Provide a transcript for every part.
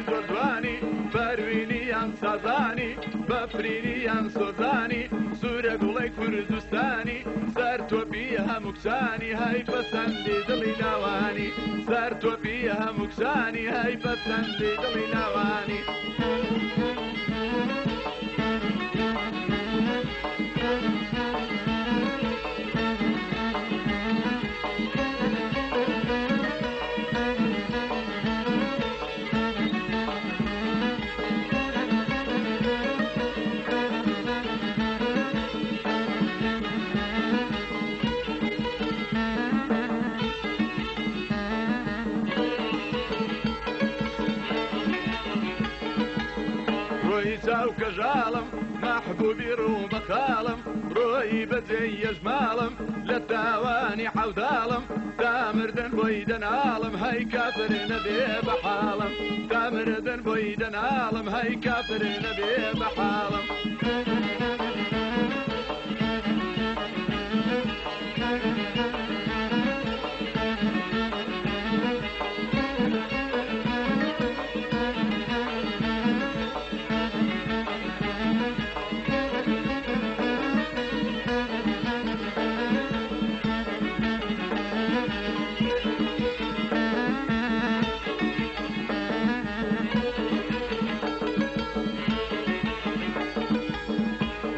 زۆردوانی فەروینیان سازانی بەفرینیان سۆزانی سوورە گوڵەی کوردستانی سەر تۆپی هەموو کچانی هەی پەسەندی دڵی ناوانی سەر تۆپی هەموو کچانی هەی پەسەندی دڵی ناوانی ڕۆی چاو کەژاڵم مەحبوبی ڕوو بەخاڵم ڕۆی بەجێی یەژماڵم لە تاوانی حەوداڵم تامردن بۆی دەناڵم هەی کافر نەبێ بەحاڵم تامردن بۆی دەناڵم هەی کافر نەبێ بەحاڵم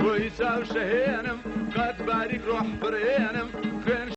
ڕۆی چاو شەهێنم قەت باریک ڕۆح بڕێنم خوێن